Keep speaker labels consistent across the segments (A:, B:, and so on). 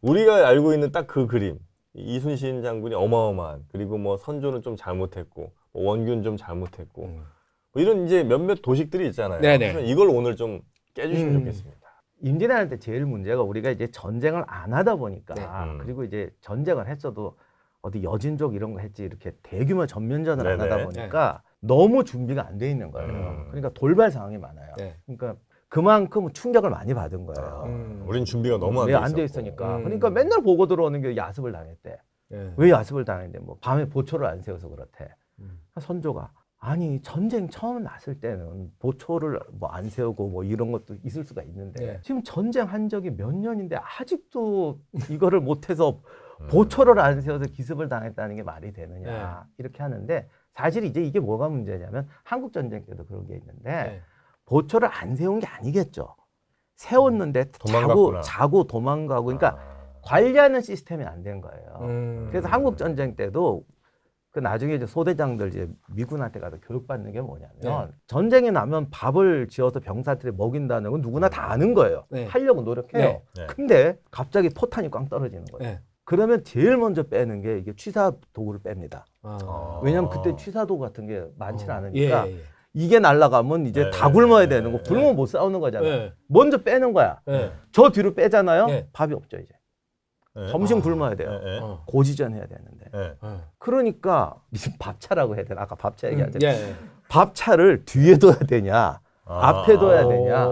A: 우리가 알고 있는 딱 그 그림. 이순신 장군이 어마어마한, 그리고 뭐 선조는 좀 잘못했고, 뭐 원균 좀 잘못했고, 뭐 이런 이제 몇몇 도식들이 있잖아요.
B: 네네.
A: 이걸 오늘 좀 깨주시면 좋겠습니다.
C: 임진왜란 때 제일 문제가 우리가 이제 전쟁을 안 하다 보니까
B: 네.
C: 그리고 이제 전쟁을 했어도 어디 여진족 이런 거 했지 이렇게 대규모 전면전을 안 하다 보니까 너무 준비가 안 돼 있는 거예요. 그러니까 돌발 상황이 많아요.
B: 네.
C: 그러니까 그만큼 충격을 많이 받은 거예요.
A: 우린 준비가 너무
C: 안 돼 있으니까. 그러니까 맨날 보고 들어오는 게 야습을 당했대.
B: 네.
C: 왜 야습을 당했는데 뭐 밤에 보초를 안 세워서 그렇대. 선조가 아니 전쟁 처음 났을 때는 보초를 뭐 안 세우고 뭐 이런 것도 있을 수가 있는데
B: 네.
C: 지금 전쟁 한 적이 몇 년인데 아직도 이거를 못해서 보초를 안 세워서 기습을 당했다는 게 말이 되느냐 이렇게 하는데 사실 이제 이게 뭐가 문제냐면 한국 전쟁 때도 그런 게 있는데 보초를 안 세운 게 아니겠죠. 세웠는데 자고 도망가고 그러니까 관리하는 시스템이 안 된 거예요. 그래서 한국 전쟁 때도 그 나중에 이제 소대장들 이제 미군한테 가서 교육받는 게 뭐냐면 전쟁이 나면 밥을 지어서 병사들이 먹인다는 건 누구나 다 아는 거예요. 하려고 노력해요. 근데 갑자기 포탄이 꽝 떨어지는 거예요. 그러면 제일 먼저 빼는 게 이게 취사 도구를 뺍니다. 왜냐하면 그때 취사 도구 같은 게 많지는 않으니까 이게 날아가면 이제 다 굶어야 되는 거. 굶으면 못 싸우는 거잖아요. 먼저 빼는 거야. 저 뒤로 빼잖아요. 밥이 없죠 이제. 점심 굶어야 돼요. 고지전 해야 되는데. 그러니까 무슨 밥차라고 해야 되나? 아까 밥차 얘기하잖아요. 밥차를 뒤에 둬야 되냐, 앞에 둬야 되냐,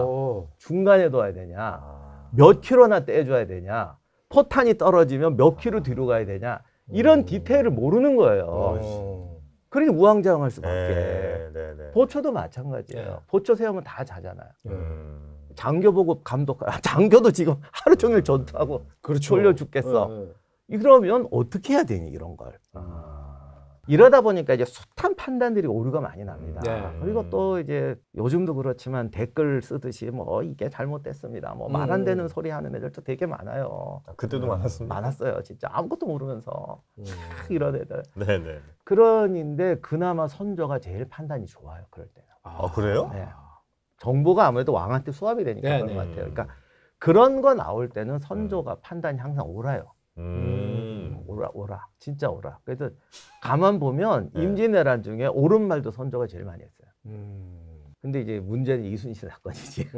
C: 중간에 둬야 되냐, 몇 킬로나 떼줘야 되냐, 포탄이 떨어지면 몇 킬로 뒤로 가야 되냐, 이런 디테일을 모르는 거예요. 그러니 우왕좌왕할 수밖에. 보초도 마찬가지예요. 보초 세우면 다 자잖아요. 장교 보고 장교도 지금 하루 종일 전투하고 졸려 죽겠어. 그러면 어떻게 해야 되니 이런 걸. 이러다 보니까 이제 숱한 판단들이 오류가 많이 납니다. 그리고 또 이제 요즘도 그렇지만 댓글 쓰듯이 뭐 이게 잘못됐습니다. 뭐 말 안 되는 소리 하는 애들도 되게 많아요.
A: 그때도 많았습니다.
C: 많았어요. 진짜 아무것도 모르면서 이런 애들.
A: 네네.
C: 그런데 그나마 선조가 제일 판단이 좋아요. 그럴 때는.
A: 그래요?
C: 네. 정보가 아무래도 왕한테 수합이 되니까 그런 것 같아요. 그러니까 그런 거 나올 때는 선조가 판단이 항상 옳아요. 옳아. 진짜 옳아. 그래서 가만 보면 임진왜란 중에 옳은 말도 선조가 제일 많이 했어요. 근데 이제 문제는 이순신 사건이지.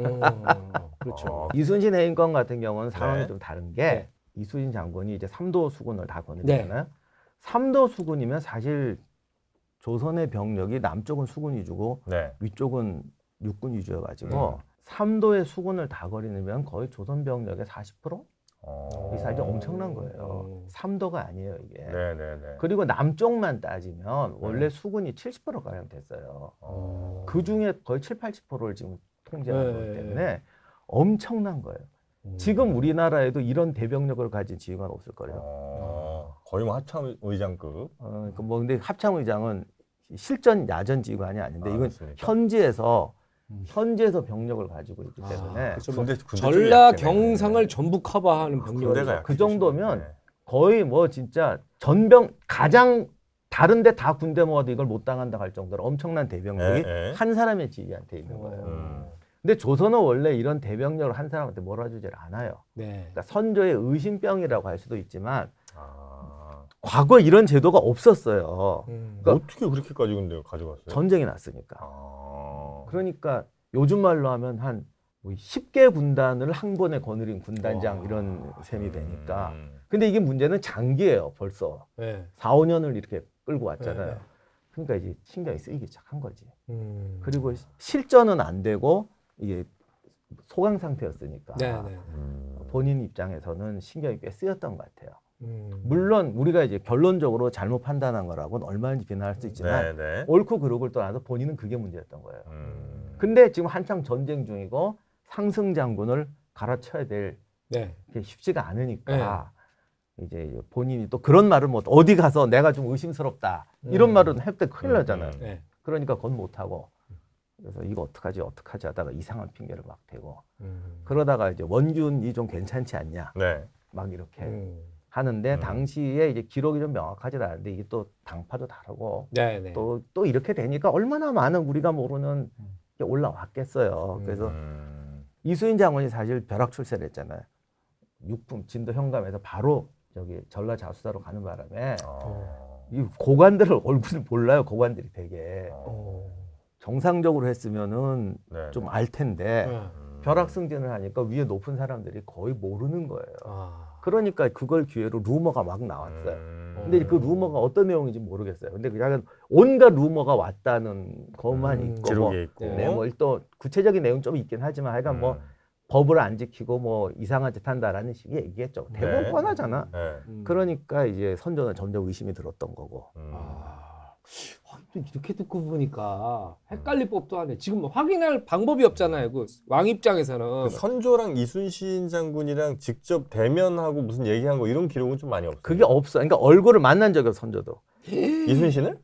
B: 그렇죠.
C: 이순신 해인권 같은 경우는 상황이 좀 다른 게 이순신 장군이 이제 삼도 수군을 다 거느리잖아요. 삼도 수군이면 사실 조선의 병력이 남쪽은 수군 위주고 위쪽은 육군 위주여가지고 삼도의 수군을 다 거느리면 거의 조선 병력의 40%? 이 사이즈 엄청난 거예요. 삼도가 아니에요 이게. 그리고 남쪽만 따지면 원래 수군이 70%가량 됐어요. 그 중에 거의 7, 80%를 지금 통제하는 거기 때문에 엄청난 거예요. 지금 우리나라에도 이런 대병력을 가진 지휘관 없을 거예요.
A: 거의 뭐 합참의장급.
C: 뭐 근데 합참의장은 실전 야전 지휘관이 아닌데 이건 현지에서 병력을 가지고 있기 때문에
B: 전라 경상을 전부 커버하는 병력이죠.
C: 그 정도면 거의 뭐 진짜 전병 가장 다른데 다 군대 모아도 이걸 못 당한다 할 정도로 엄청난 대병력이 한 사람의 지휘한테 있는 거예요. 근데 조선은 원래 이런 대병력을 한 사람한테 몰아주질 않아요. 그러니까 선조의 의심병이라고 할 수도 있지만 과거에 이런 제도가 없었어요.
A: 그러니까 어떻게 그렇게까지 근데 가져갔어요?
C: 전쟁이 났으니까. 그러니까 요즘 말로 하면 한 10개 군단을 한 번에 거느린 군단장 이런 셈이 되니까. 근데 이게 문제는 장기예요. 벌써 4, 5년을 이렇게 끌고 왔잖아요. 그러니까 이제 신경이 쓰이기 시작한 거지. 그리고 실전은 안 되고 이게 소강 상태였으니까 본인 입장에서는 신경이 꽤 쓰였던 것 같아요. 물론 우리가 이제 결론적으로 잘못 판단한 거라고는 얼마든지 비난할 수 있지만 옳고 그르고를 떠나서 본인은 그게 문제였던 거예요. 근데 지금 한창 전쟁 중이고 상승 장군을 갈아쳐야 될 게 쉽지가 않으니까 이제 본인이 또 그런 말을 못 어디 가서 내가 좀 의심스럽다 이런 말은 할 때 큰일 나잖아요. 그러니까 그건 못하고 그래서 이거 어떡하지 하다가 이상한 핑계를 막 대고 그러다가 이제 원균이 좀 괜찮지 않냐 막 이렇게 하는데 당시에 이제 기록이 좀 명확하지 않은데 이게 또 당파도 다르고 또 이렇게 되니까 얼마나 많은 우리가 모르는 게 올라왔겠어요. 그래서 이순신 장군이 사실 벼락 출세를 했잖아요. 육품 진도 현감에서 바로 저기 전라 자수사로 가는 바람에 이 고관들을 얼굴을 몰라요. 고관들이 되게 정상적으로 했으면은
A: 네.
C: 좀 알 텐데
B: 네.
C: 벼락승진을 하니까 위에 높은 사람들이 거의 모르는 거예요.
B: 아.
C: 그러니까 그걸 기회로 루머가 막 나왔어요. 근데 그 루머가 어떤 내용인지 모르겠어요. 근데 그냥 온갖 루머가 왔다는 것만 있고
A: 기록에 있고.
C: 네, 뭐 또 구체적인 내용 좀 있긴 하지만 하여간 뭐 법을 안 지키고 뭐 이상한 짓 한다라는 식의 얘기겠죠. 대부분
A: 네.
C: 뻔하잖아.
A: 네.
C: 그러니까 이제 선조는 점점 의심이 들었던 거고.
B: 또 이렇게 듣고 보니까 헷갈릴 법도 하네. 지금 확인할 방법이 없잖아요. 그 왕 입장에서는.
A: 그 선조랑 이순신 장군이랑 직접 대면하고 무슨 얘기한 거 이런 기록은 좀 많이 없어요.
C: 그게 없어. 그러니까 얼굴을 만난 적이 없어, 선조도.
A: 이순신을?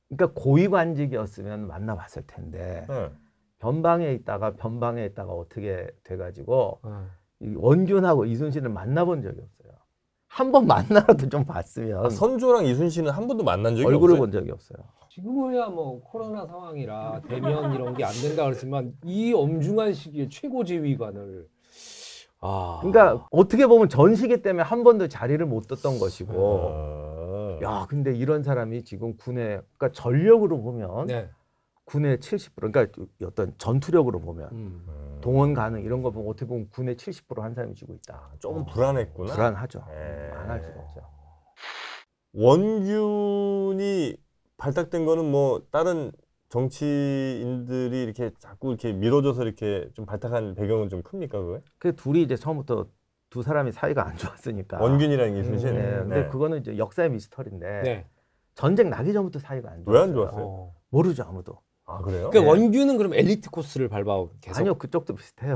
C: 그러니까 고위관직이었으면 만나봤을 텐데
A: 네.
C: 변방에 있다가 어떻게 돼가지고 이 원균하고 이순신을 만나본 적이 없어요. 한 번 만나라도 좀 봤으면.
A: 선조랑 이순신은 한 번도 만난 적이
C: 얼굴을
A: 없어요?
C: 본 적이 없어요.
B: 지금은 뭐 코로나 상황이라 대면 이런 게 안 된다 그랬지만 이 엄중한 시기에 최고 지휘관을
C: 그러니까 어떻게 보면 전시기 때문에 한 번도 자리를 못 뒀던 것이고 야 근데 이런 사람이 지금 군에 그러니까 전력으로 보면
B: 네.
C: 군의 70% 그러니까 어떤 전투력으로 보면 동원 가능 이런 거 보면 어떻게 보면 군의 70% 한 사람이 쥐고 있다.
A: 좀 불안했구나.
C: 불안하죠.
A: 에.
C: 안 할 수가 없죠.
A: 원균이 발탁된 거는 뭐 다른 정치인들이 이렇게 자꾸 이렇게 밀어줘서 이렇게 좀 발탁한 배경은 좀 큽니까 그거에?
C: 그 둘이 이제 처음부터 두 사람이 사이가 안 좋았으니까.
A: 원균이랑 이순신.
C: 네, 근데
A: 네.
C: 그거는 이제 역사의 미스터리인데
B: 네.
C: 전쟁 나기 전부터 사이가 안
A: 왜
C: 좋았어요.
A: 안 좋았어요?
C: 모르죠 아무도.
A: 아 그래요?
B: 그러니까
A: 네.
B: 원균은 그럼 엘리트 코스를 밟아 계속.
C: 아니요 그쪽도 비슷해요.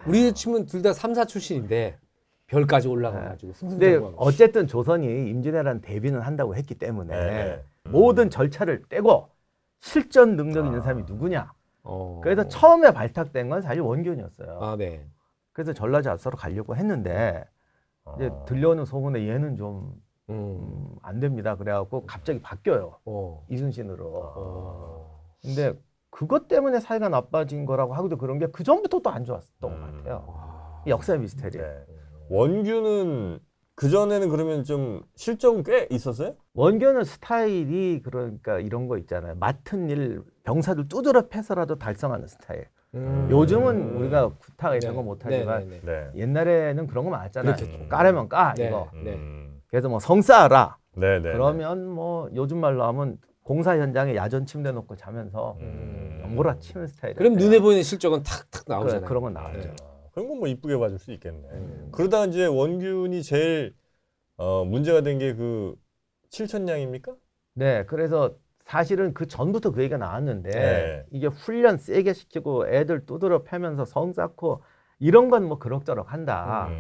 B: 우리 치면 둘 다 3사 출신인데 별까지 올라가가지고
C: 근데
B: 승승장구하고.
C: 어쨌든 조선이 임진왜란 대비는 한다고 했기 때문에
A: 네.
C: 모든 절차를 떼고 실전 능력 있는 사람이 누구냐. 그래서 처음에 발탁된 건 사실 원균이었어요.
B: 아 네.
C: 그래서 전라자수사로 가려고 했는데 이제 들려오는 소문에 얘는 좀 안 됩니다. 그래갖고 갑자기 바뀌어요. 이순신으로. 근데 그것 때문에 사이가 나빠진 거라고 하고도 그런 게 그 전부터 또 안 좋았던 것 같아요. 역사의 미스테리.
A: 네. 원균은 그 전에는 그러면 좀 실적은 꽤 있었어요?
C: 원균은 스타일이 그러니까 이런 거 있잖아요. 맡은 일 병사들 두드러 패서라도 달성하는 스타일. 요즘은 우리가 구타가 이런 거 못하지만
A: 네.
C: 옛날에는 그런 거 많았잖아요.
B: 그렇겠죠.
C: 까려면 까
B: 네.
C: 이거.
B: 네.
C: 그래서 뭐 성싸라.
A: 네.
C: 그러면 뭐 요즘 말로 하면 공사 현장에 야전 침대 놓고 자면서 몰아치는 스타일.
B: 그럼 눈에 보이는 실적은 탁탁 나오잖아요.
C: 그런 건 나오죠.
B: 네.
A: 그런 건 뭐 이쁘게 봐줄 수 있겠네. 그러다 이제 원균이 제일 문제가 된 게 그 칠천량입니까?
C: 네, 그래서 사실은 그 전부터 그 얘기가 나왔는데
A: 네.
C: 이게 훈련 세게 시키고 애들 두드러 패면서 성 쌓고 이런 건 뭐 그럭저럭 한다.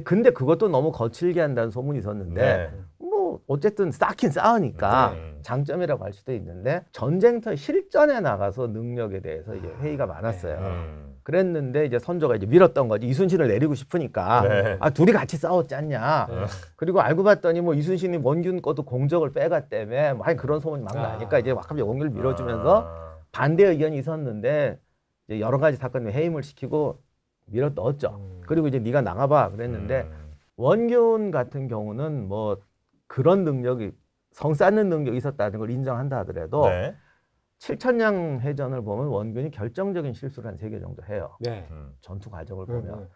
C: 근데 그것도 너무 거칠게 한다는 소문이 있었는데
A: 네.
C: 뭐 어쨌든 쌓긴 쌓으니까 장점이라고 할 수도 있는데 전쟁터 실전에 나가서 능력에 대해서 이제 회의가 많았어요. 그랬는데 이제 선조가 이제 밀었던 거지. 이순신을 내리고 싶으니까
A: 네.
C: 아 둘이 같이 싸웠지 않냐. 그리고 알고 봤더니 뭐 이순신이 원균 것도 공적을 빼갔다며 뭐 그런 소문이 막 나니까 이제 갑자기 원균을 밀어주면서 반대 의견이 있었는데 이제 여러 가지 사건에 해임을 시키고 밀어 넣었죠. 그리고 이제 네가 나가봐 그랬는데 원균 같은 경우는 뭐 그런 능력이 성 쌓는 능력이 있었다는 걸 인정한다 하더라도
A: 네.
C: 칠천량 해전을 보면 원균이 결정적인 실수를 한 3개 정도 해요.
B: 네.
C: 전투 과정을 보면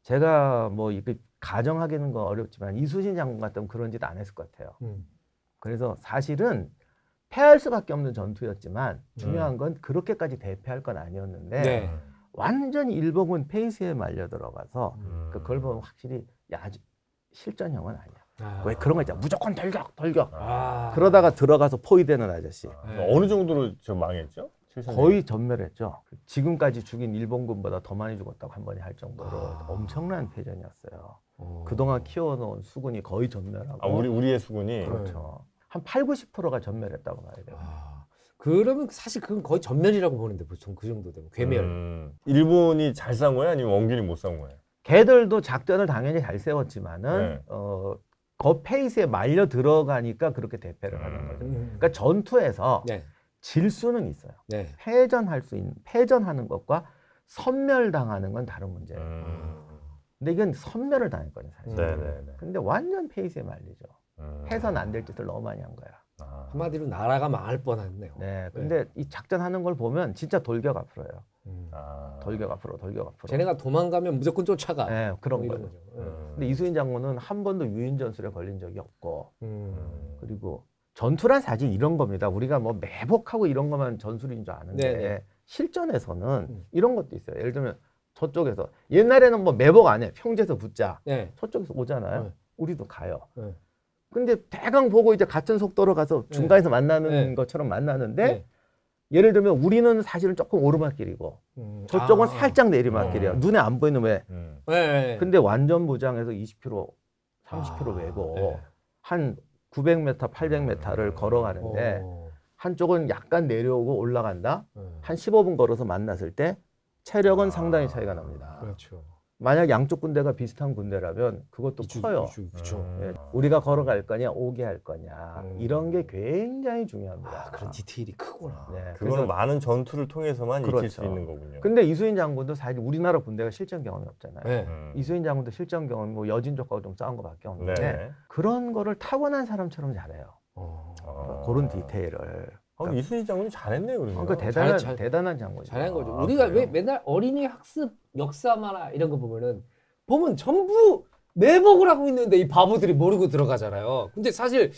C: 제가 뭐 이게 가정하기는 건 어렵지만 이순신 장군 같으면 그런 짓 안 했을 것 같아요. 그래서 사실은 패할 수밖에 없는 전투였지만 중요한 건 그렇게까지 대패할 건 아니었는데
B: 네.
C: 완전히 일본군 페이스에 말려 들어가서 그걸 보면 확실히 야 실전형은 아니야. 왜 그런 거 있잖아. 무조건 돌격. 그러다가 들어가서 포위되는 아저씨.
A: 어느 정도로 저 망했죠?
C: 거의 전멸했죠. 지금까지 죽인 일본군보다 더 많이 죽었다고 한 번에 할 정도로 엄청난 패전이었어요. 그동안 키워놓은 수군이 거의 전멸하고.
A: 우리의 수군이?
C: 그렇죠. 한 80~90%가 전멸했다고 봐야 돼요.
B: 그러면 사실 그건 거의 전멸이라고 보는데 보통 그 정도 되면 괴멸.
A: 일본이 잘 싸운 거야? 아니면 원균이 못 싸운 거야?
C: 걔들도 작전을 당연히 잘 세웠지만은
A: 네.
C: 그 페이스에 말려 들어가니까 그렇게 대패를 하는 거죠. 그러니까 전투에서
B: 네.
C: 질 수는 있어요.
B: 네.
C: 패전하는 것과 섬멸당하는 건 다른 문제예요. 근데 이건 선멸을 당했거든요, 사실.
A: 네네네.
C: 근데 완전 페이스에 말리죠. 해선 안 될 짓을 너무 많이 한 거야.
B: 한마디로 나라가 망할 뻔했네요.
C: 네, 근데 이 작전하는 걸 보면 진짜 돌격 앞으로예요. 돌격 앞으로, 돌격 앞으로.
B: 쟤네가 도망가면 무조건 쫓아가.
C: 네, 그런
B: 뭐
C: 거예요.
B: 이런 거죠.
C: 근데 이수인 장군은 한 번도 유인 전술에 걸린 적이 없고, 그리고 전투란 사실 이런 겁니다. 우리가 뭐 매복하고 이런 것만 전술인 줄 아는데
B: 네네.
C: 실전에서는 이런 것도 있어요. 예를 들면 저쪽에서 옛날에는 뭐 매복 안 해, 평지에서 붙자.
B: 네.
C: 저쪽에서 오잖아요.
B: 네.
C: 우리도 가요.
B: 네.
C: 근데 대강 보고 이제 같은 속도로 가서 중간에서 만나는
B: 네.
C: 것처럼 만나는데
B: 네.
C: 예를 들면 우리는 사실은 조금 오르막길이고 저쪽은 살짝 내리막길이야. 눈에 안 보이는 왜?
B: 네.
C: 근데 완전 무장해서 20km, 30km 외고
B: 네.
C: 한 900m, 800m를 걸어가는데 한쪽은 약간 내려오고 올라간다. 한 15분 걸어서 만났을 때 체력은 상당히 차이가 납니다.
B: 그렇죠.
C: 만약 양쪽 군대가 비슷한 군대라면 그것도 커요.
B: 그렇죠.
C: 예, 우리가 걸어갈 거냐, 오게 할 거냐 이런 게 굉장히 중요합니다.
B: 그런 디테일이 크구나.
C: 네,
A: 그거는 많은 전투를 통해서만 익힐
C: 그렇죠.
A: 수 있는 거군요.
C: 근데 이수인 장군도 사실 우리나라 군대가 실전 경험이 없잖아요.
B: 네.
C: 이수인 장군도 실전 경험, 뭐 여진족하고 좀 싸운 것밖에 없는데
A: 네.
C: 그런 거를 타고난 사람처럼 잘해요. 그런 디테일을.
A: 그러니까 이순신 장군이 잘했네요, 그러면.
C: 그러니까 대단한 장군이죠.
B: 잘한 거죠.
A: 아,
B: 우리가
A: 그래요?
B: 왜 맨날 어린이 학습 역사 만화 이런 거 보면 전부 매복을 하고 있는데 이 바보들이 모르고 들어가잖아요. 근데 사실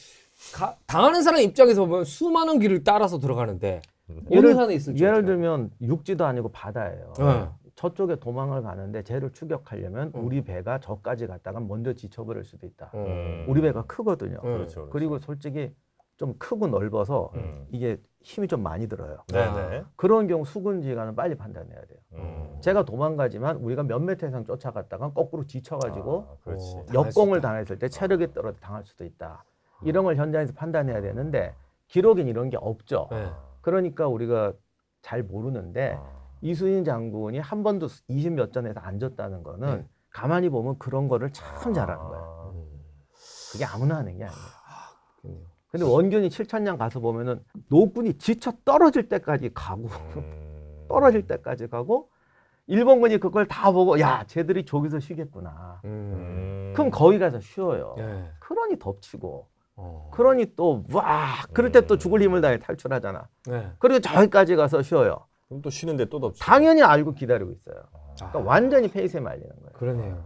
B: 당하는 사람 입장에서 보면 수많은 길을 따라서 들어가는데 어느 산에 있을지
C: 예를
B: 어떡해요.
C: 들면 육지도 아니고 바다예요.
B: 네.
C: 저쪽에 도망을 가는데 쟤를 추격하려면 우리 배가 저까지 갔다가 먼저 지쳐버릴 수도 있다. 우리 배가 크거든요.
A: 그렇죠.
C: 그리고 솔직히 좀 크고 넓어서 이게 힘이 좀 많이 들어요.
A: 네네.
C: 그런 경우 수군지휘관은 빨리 판단해야 돼요. 제가 도망가지만 우리가 몇 미터 이상 쫓아갔다가 거꾸로 지쳐가지고
A: 그렇지.
C: 역공을 당했을 때 체력이 떨어 당할 수도 있다. 이런 걸 현장에서 판단해야 되는데 기록엔 이런 게 없죠.
B: 네.
C: 그러니까 우리가 잘 모르는데 이수인 장군이 한 번도 20몇 전에서 안 졌다는 거는 가만히 보면 그런 거를 참 잘하는 거예요. 그게 아무나 하는 게 아니에요. 근데 원균이 7천량 가서 보면은 노군이 지쳐 떨어질 때까지 가고 떨어질 때까지 가고 일본군이 그걸 다 보고 야 쟤들이 저기서 쉬겠구나. 그럼 거기 가서 쉬어요.
B: 네.
C: 그러니 덮치고 그러니 또 와 그럴 때 또 죽을 힘을 다해 탈출하잖아.
B: 네.
C: 그리고 저기까지 가서 쉬어요.
A: 그럼 또 쉬는데 또 덥지.
C: 당연히 알고 기다리고 있어요. 그러니까 완전히 페이스에 말리는 거예요.
B: 그러네요.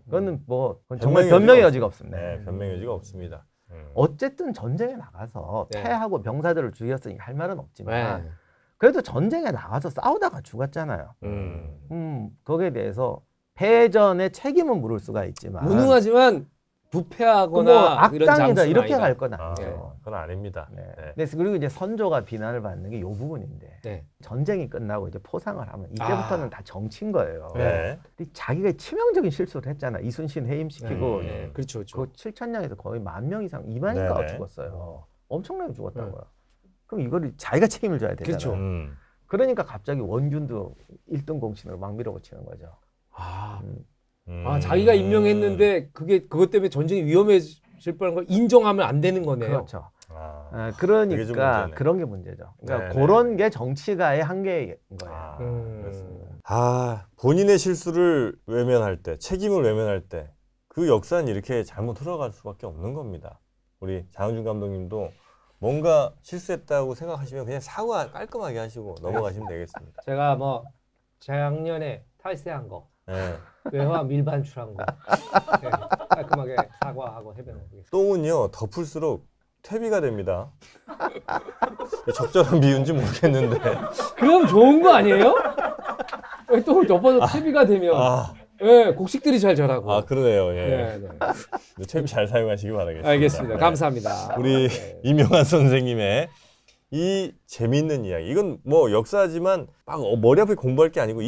C: 그거는 뭐 그건 정말 변명의 여지가 없습니다.
A: 네, 변명의 여지가 없습니다.
C: 어쨌든 전쟁에 나가서
B: 네.
C: 패하고 병사들을 죽였으니까 할 말은 없지만
B: 네.
C: 그래도 전쟁에 나가서 싸우다가 죽었잖아요. 거기에 대해서 패전의 책임은 물을 수가 있지만
B: 무능하지만
C: 뭐
B: 부패하거나 이런
C: 악당이다
B: 장수는
C: 이렇게
B: 아니다.
C: 갈 건 아니죠.
A: 그건 아닙니다.
C: 네.
A: 네.
C: 네, 그리고 이제 선조가 비난을 받는 게 이 부분인데
B: 네.
C: 전쟁이 끝나고 이제 포상을 하면 이제부터는 다 정치인 거예요.
A: 네.
C: 근데 자기가 치명적인 실수를 했잖아. 이순신 해임시키고
B: 네. 그렇죠, 그렇죠.
C: 그 7천량에서 거의 10,000명 이상 2만인가
A: 네네.
C: 죽었어요. 엄청나게 죽었다는
B: 네.
C: 거야. 그럼 이거를 자기가 책임을 져야 되잖아요.
B: 그렇죠.
C: 그러니까 갑자기 원균도 1등 공신으로 막 밀어붙이는 거죠.
B: 자기가 임명했는데 그것 때문에 전쟁이 위험해질 뻔한 걸 인정하면 안 되는 거네요.
C: 그렇죠.
A: 그게 좀
C: 그러니까
A: 문제네.
C: 그런 게 문제죠. 그러니까
A: 네네.
C: 그런 게 정치가의 한계인 거예요.
A: 그렇습니다. 본인의 실수를 외면할 때, 책임을 외면할 때 그 역사는 이렇게 잘못 흘러갈 수밖에 없는 겁니다. 우리 장은준 감독님도 뭔가 실수했다고 생각하시면 그냥 사과 깔끔하게 하시고 넘어가시면 되겠습니다.
B: 제가 뭐 작년에 탈세한 거,
A: 네.
B: 외화 밀반출한 거 네, 깔끔하게 사과하고 해변하겠습니다.
A: 똥은요 덮을수록 퇴비가 됩니다. 적절한 비유인지 모르겠는데.
B: 그럼 좋은 거 아니에요? 또 덮어서 퇴비가 되면 네, 곡식들이 잘 자라고.
A: 그러네요. 예.
B: 네, 네.
A: 퇴비 잘 사용하시기 바라겠습니다.
B: 알겠습니다.
A: 네.
B: 감사합니다.
A: 우리
B: 네.
A: 이명환 선생님의 이 재밌는 이야기. 이건 뭐 역사지만 막 머리 아프게 공부할 게 아니고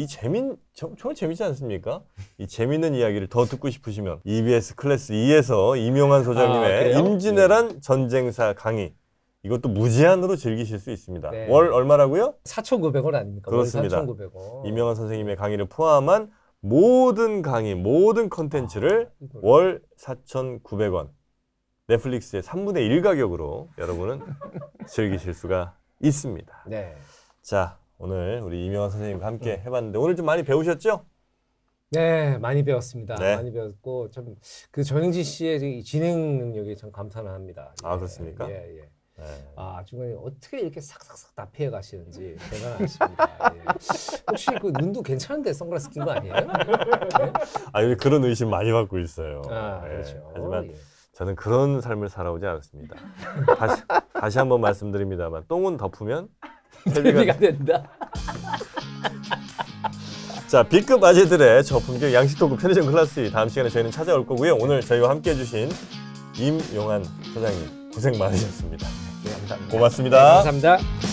A: 정말 재밌지 않습니까? 이 재밌는 이야기를 더 듣고 싶으시면 EBS 클래스 2에서 이명환 소장님의
B: 그래요?
A: 임진왜란 전쟁사 강의. 이것도 무제한으로 즐기실 수 있습니다.
B: 네.
A: 월 얼마라고요?
B: 4,900원 아닙니까?
A: 그렇습니다.
B: 4,900원.
A: 이명환 선생님의 강의를 포함한 모든 강의, 모든 컨텐츠를 월 4,900원 넷플릭스의 3분의 1 가격으로 여러분은 즐기실 수가 있습니다.
B: 네.
A: 자, 오늘 우리 이명환 선생님과 함께 해봤는데 오늘 좀 많이 배우셨죠?
B: 네, 많이 배웠습니다.
A: 네.
B: 많이 배웠고 참 그 정영진 씨의 이 진행 능력이 참 감탄을 합니다.
A: 아, 그렇습니까?
B: 예, 예.
A: 네.
B: 아, 중간에 어떻게 이렇게 싹싹싹 다 피해 가시는지 대단하십니다. 예. 혹시 그 눈도 괜찮은데 선글라스 낀 거 아니에요? 네?
A: 아, 요즘 그런 의심 많이 받고 있어요.
B: 아,
A: 예.
B: 그렇죠.
A: 하지만
B: 예.
A: 저는 그런 삶을 살아오지 않았습니다. 다시 한번 말씀드립니다만 똥은 덮으면
B: 데뷔가 된다.
A: 자, B급 아재들의 저품격 양식 토크 편의점 클래스 다음 시간에 저희는 찾아올 거고요. 오늘 저희와 함께 해주신 임용환 사장님 고생 많으셨습니다.
C: 네, 감사합니다.
A: 고맙습니다.
B: 감사합니다.